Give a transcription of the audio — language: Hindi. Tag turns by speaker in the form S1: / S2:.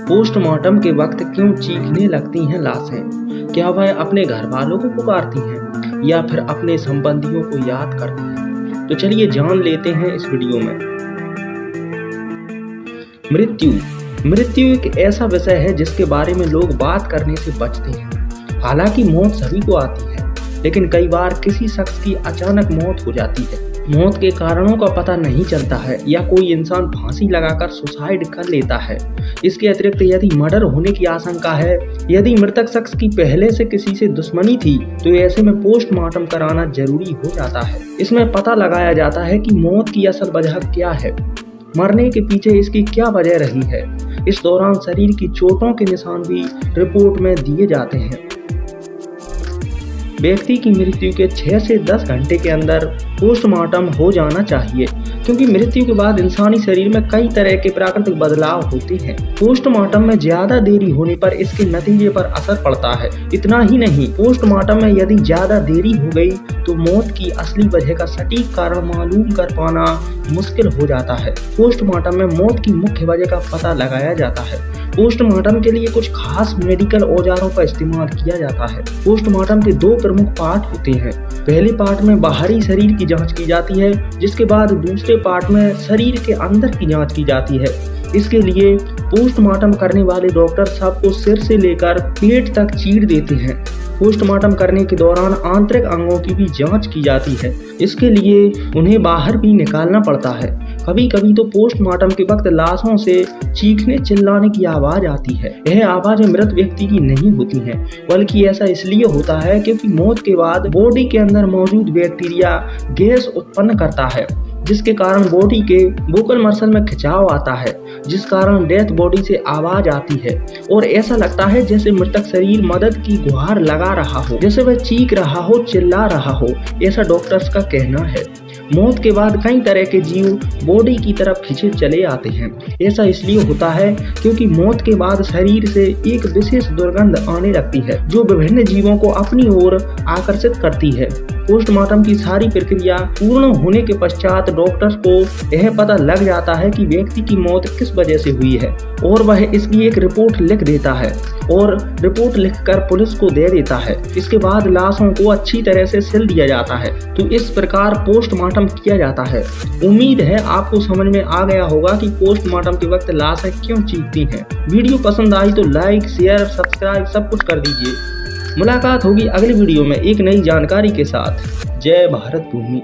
S1: पोस्टमार्टम के वक्त क्यों चीखने लगती हैं लाशें? क्या वह अपने घर वालों को पुकारती हैं या फिर अपने संबंधियों को याद करती हैं? तो चलिए जान लेते हैं इस वीडियो में। मृत्यु एक ऐसा विषय है जिसके बारे में लोग बात करने से बचते हैं। हालांकि मौत सभी को आती है, लेकिन कई बार किसी शख्स की अचानक मौत हो जाती है। मौत के कारणों का पता नहीं चलता है या कोई इंसान फांसी लगाकर सुसाइड कर लेता है। इसके अतिरिक्त यदि मर्डर होने की आशंका है, यदि मृतक शख्स की पहले से किसी से दुश्मनी थी, तो ऐसे में पोस्टमार्टम कराना जरूरी हो जाता है। इसमें पता लगाया जाता है कि मौत की असल वजह क्या है, मरने के पीछे इसकी क्या वजह रही है। इस दौरान शरीर की चोटों के निशान भी रिपोर्ट में दिए जाते हैं। व्यक्ति की मृत्यु के 6 से 10 घंटे के अंदर पोस्टमार्टम हो जाना चाहिए, क्योंकि मृत्यु के बाद इंसानी शरीर में कई तरह के प्राकृतिक बदलाव होते हैं। पोस्टमार्टम में ज्यादा देरी होने पर इसके नतीजे पर असर पड़ता है। इतना ही नहीं, पोस्टमार्टम में यदि ज्यादा देरी हो गई तो मौत की असली वजह का सटीक कारण मालूम कर पाना मुश्किल हो जाता है। पोस्टमार्टम में मौत की मुख्य वजह का पता लगाया जाता है। पोस्टमार्टम के लिए कुछ खास मेडिकल औजारों का इस्तेमाल किया जाता है। पोस्टमार्टम के 2 प्रमुख पार्ट होते हैं। पहले पार्ट में बाहरी शरीर की जांच की जाती है, जिसके बाद दूसरे पार्ट में शरीर के अंदर की जांच की जाती है। इसके लिए पोस्टमार्टम करने वाले डॉक्टर सबको सिर से लेकर पेट तक चीर देते हैं। पोस्टमार्टम करने के दौरान आंतरिक अंगों की भी जांच की जाती है। इसके लिए उन्हें बाहर भी निकालना पड़ता है। कभी कभी तो पोस्टमार्टम के वक्त लाशों से चीखने चिल्लाने की आवाज आती है। यह आवाजें मृत व्यक्ति की नहीं होती हैं, बल्कि ऐसा इसलिए होता है क्योंकि मौत के बाद बॉडी के अंदर मौजूद बैक्टीरिया गैस उत्पन्न करता है, जिसके कारण बॉडी के वोकल मसल में खिंचाव आता है, जिस कारण डेथ बॉडी से आवाज आती है और ऐसा लगता है जैसे मृतक शरीर मदद की गुहार लगा रहा हो, जैसे वह चीख रहा हो, चिल्ला रहा हो। ऐसा डॉक्टर्स का कहना है। मौत के बाद कई तरह के जीव बॉडी की तरफ खिंचे चले आते हैं। ऐसा इसलिए होता है क्योंकि मौत के बाद शरीर से एक विशेष दुर्गंध आने लगती है, जो विभिन्न जीवों को अपनी ओर आकर्षित करती है। पोस्टमार्टम की सारी प्रक्रिया पूर्ण होने के पश्चात डॉक्टर्स को यह पता लग जाता है कि व्यक्ति की मौत किस वजह से हुई है और वह इसकी एक रिपोर्ट लिख देता है और रिपोर्ट लिखकर पुलिस को दे देता है। इसके बाद लाशों को अच्छी तरह से सिल दिया जाता है। तो इस प्रकार पोस्टमार्टम किया जाता है। उम्मीद है आपको समझ में आ गया होगा कि पोस्टमार्टम के वक्त लाशें क्यों चीखती हैं। वीडियो पसंद आई तो लाइक, शेयर, सब्सक्राइब सब कुछ कर दीजिए। मुलाकात होगी अगली वीडियो में एक नई जानकारी के साथ। जय भारत भूमि।